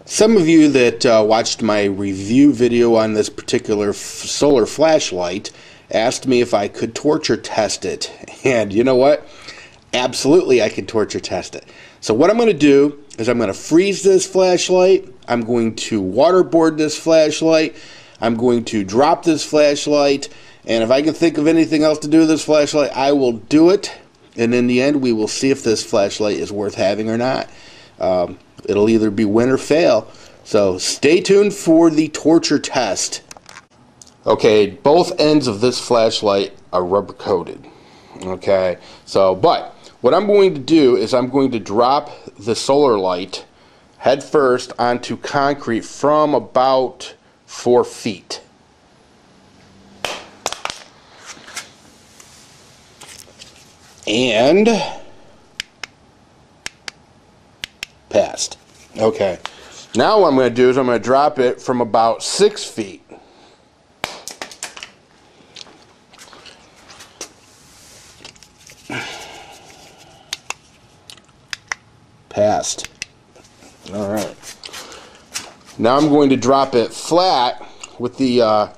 Some of you that watched my review video on this particular solar flashlight asked me if I could torture test it. And you know what? Absolutely I can torture test it. So what I'm going to do is I'm going to freeze this flashlight. I'm going to waterboard this flashlight. I'm going to drop this flashlight. And if I can think of anything else to do with this flashlight, I will do it. And in the end, we will see if this flashlight is worth having or not. It'll either be win or fail. So stay tuned for the torture test. Okay, both ends of this flashlight are rubber coated. Okay, so but what I'm going to do is I'm going to drop the SolarLite head first onto concrete from about 4 feet. And passed. Okay. Now what I'm going to do is I'm going to drop it from about 6 feet. Passed. Alright. Now I'm going to drop it flat with the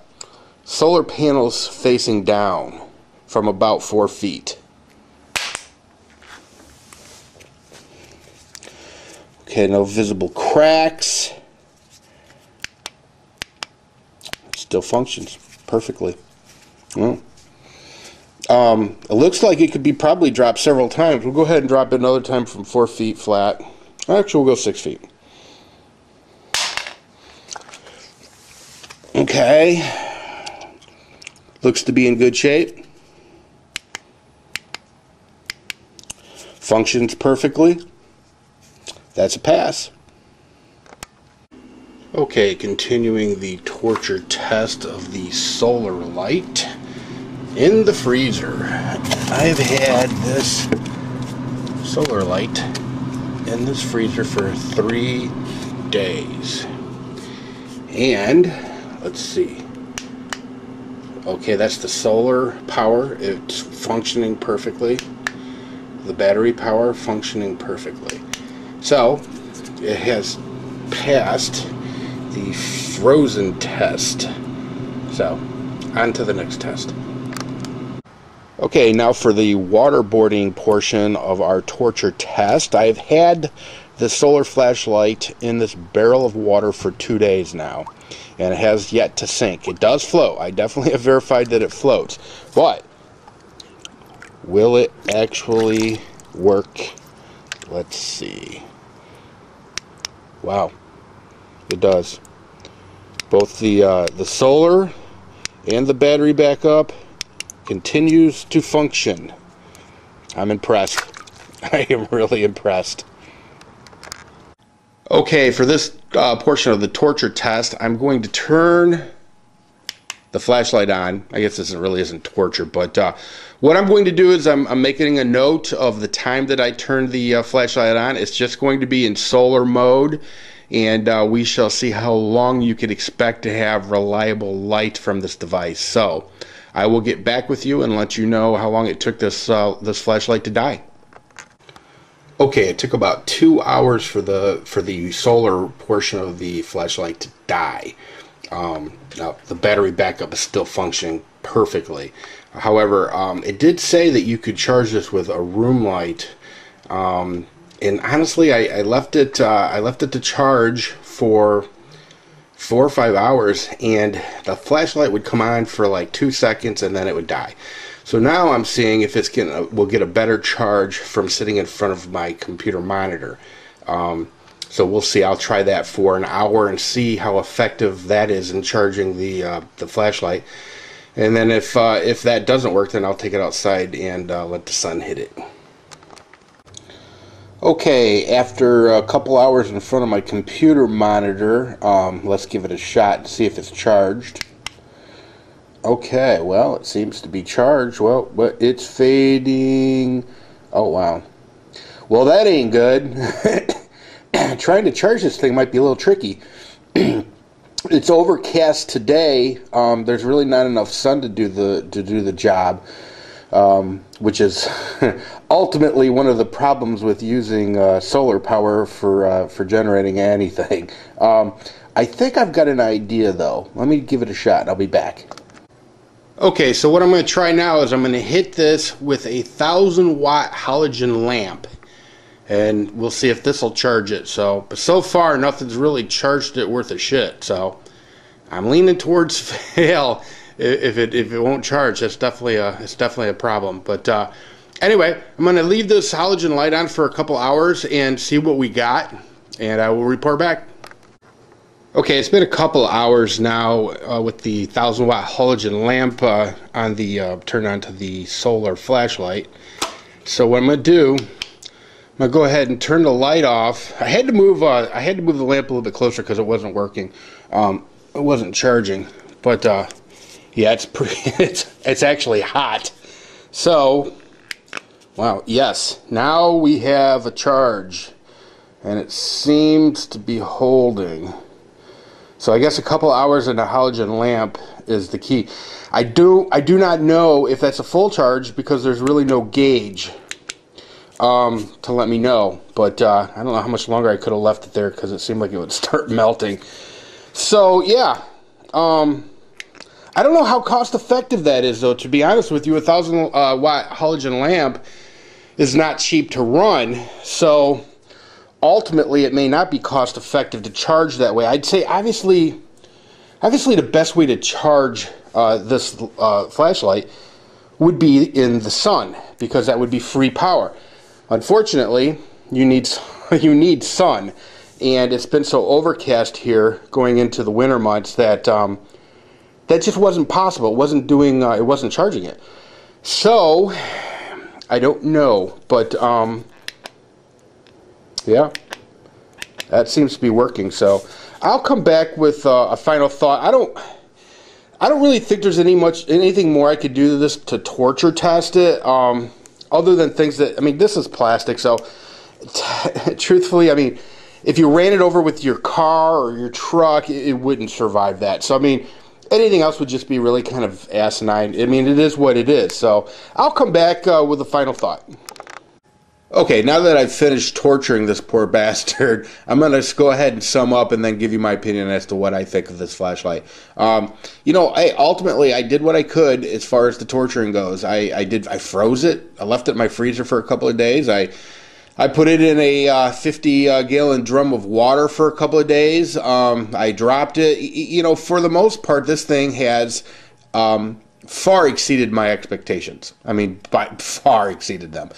solar panels facing down from about 4 feet. Okay, no visible cracks. It still functions perfectly. Well, it looks like it could be probably dropped several times. We'll go ahead and drop it another time from 4 feet flat. Actually, we'll go 6 feet. Okay. Looks to be in good shape. Functions perfectly. That's a pass. Okay, continuing the torture test of the SolarLite in the freezer. I've had this SolarLite in this freezer for 3 days. And let's see. Okay, that's the solar power. It's functioning perfectly. The battery power functioning perfectly. So, it has passed the frozen test. So, on to the next test. Okay, now for the waterboarding portion of our torture test. I've had the solar flashlight in this barrel of water for 2 days now, and it has yet to sink. It does float. I definitely have verified that it floats. But, will it actually work? Let's see. Wow, it does. Both the solar and the battery backup continues to function. I'm impressed. I am really impressed. Okay, for this portion of the torture test, I'm going to turn the flashlight on. I guess this really isn't torture, but what I'm going to do is I'm making a note of the time that I turned the flashlight on. It's just going to be in solar mode, and we shall see how long you could expect to have reliable light from this device. So I will get back with you and let you know how long it took this flashlight to die. Okay, it took about 2 hours for the solar portion of the flashlight to die. Now, the battery backup is still functioning perfectly. However, it did say that you could charge this with a room light, and honestly, I left it to charge for 4 or 5 hours, and the flashlight would come on for like 2 seconds, and then it would die. So now I'm seeing if we'll get a better charge from sitting in front of my computer monitor. So we'll see. I'll try that for an hour and see how effective that is in charging the flashlight. And then if that doesn't work, then I'll take it outside and let the sun hit it. Okay, after a couple hours in front of my computer monitor, let's give it a shot and see if it's charged. Okay, well, it seems to be charged. Well, but it's fading. Oh, wow. Well, that ain't good. Trying to charge this thing might be a little tricky. It's overcast today. There's really not enough sun to do the job. which is ultimately one of the problems with using solar power for generating anything. I think I've got an idea though. Let me give it a shot. I'll be back. Okay, so what I'm going to try now is I'm going to hit this with a 1,000-watt halogen lamp, and we'll see if this will charge it. But so far nothing's really charged it worth a shit. So I'm leaning towards fail. If it won't charge, it's definitely a problem. But anyway, I'm going to leave this halogen light on for a couple hours and see what we got, and I will report back. Okay, it's been a couple hours now with the 1,000-watt halogen lamp on the turned on to the solar flashlight. So what I'm going to do, I'm going to go ahead and turn the light off. I had to move the lamp a little bit closer because it wasn't working. It wasn't charging, but yeah, it's pretty. It's actually hot. So, wow, yes. Now we have a charge, and it seems to be holding. So I guess a couple hours in a halogen lamp is the key. I do not know if that's a full charge because there's really no gauge to let me know. But I don't know how much longer I could have left it there because it seemed like it would start melting. So yeah, I don't know how cost effective that is though. To be honest with you, a 1,000-watt halogen lamp is not cheap to run. So ultimately, it may not be cost effective to charge that way. I'd say obviously the best way to charge this flashlight would be in the sun, because that would be free power. Unfortunately, you need sun, and it's been so overcast here going into the winter months that that just wasn't possible. It wasn't charging it. So I don't know, but yeah, that seems to be working. So I'll come back with a final thought. I don't really think there's anything more I could do to this to torture test it, other than things that, I mean, this is plastic, so truthfully, I mean, if you ran it over with your car or your truck, it wouldn't survive that. So I mean, anything else would just be really kind of asinine. I mean, it is what it is. So I'll come back with a final thought. Okay, now that I've finished torturing this poor bastard, I'm going to go ahead and sum up and then give you my opinion as to what I think of this flashlight. You know, ultimately, I did what I could as far as the torturing goes. I froze it. I left it in my freezer for a couple of days. I put it in a 50-gallon drum of water for a couple of days. I dropped it. You know, for the most part, this thing has far exceeded my expectations. I mean, by far exceeded them.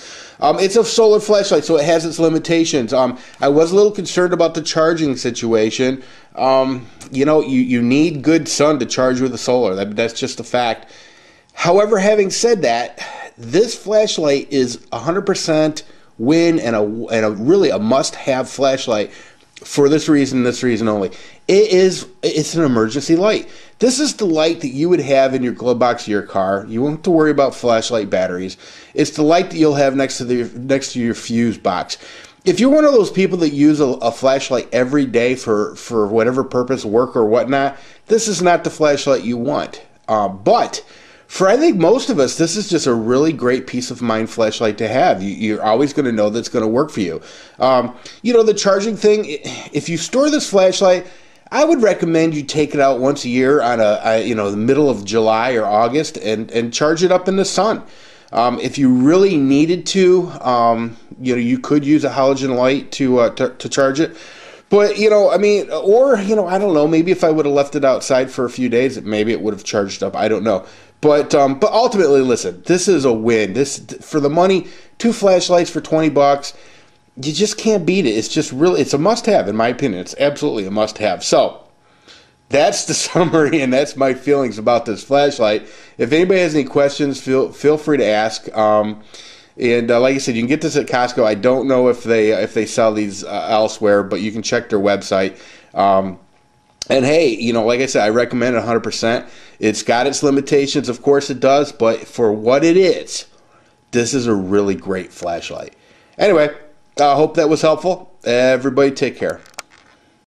It's a solar flashlight, so it has its limitations. I was a little concerned about the charging situation. You know, you need good sun to charge with a solar. That's just a fact. However, having said that, this flashlight is 100% win and a really a must-have flashlight for this reason only. It's an emergency light. This is the light that you would have in your glove box of your car. You won't have to worry about flashlight batteries. It's the light that you'll have next to your fuse box. If you're one of those people that use a flashlight every day for whatever purpose, work or whatnot, this is not the flashlight you want. But for I think most of us, this is just a really great peace of mind flashlight to have. You're always going to know that it's going to work for you. You know, the charging thing, if you store this flashlight, I would recommend you take it out once a year on the middle of July or August and charge it up in the sun. If you really needed to, you could use a halogen light to charge it. But, I mean, or, I don't know, maybe if I would have left it outside for a few days, maybe it would have charged up. I don't know. But ultimately, listen, this is a win. For the money, 2 flashlights for $20, you just can't beat it. It's just really, it's a must-have, in my opinion. It's absolutely a must-have. So, that's the summary, and that's my feelings about this flashlight. If anybody has any questions, feel free to ask. And like I said, you can get this at Costco. I don't know if they sell these elsewhere, but you can check their website. And hey, like I said, I recommend it 100%. It's got its limitations, of course it does, but for what it is, this is a really great flashlight. Anyway, I hope that was helpful. Everybody take care.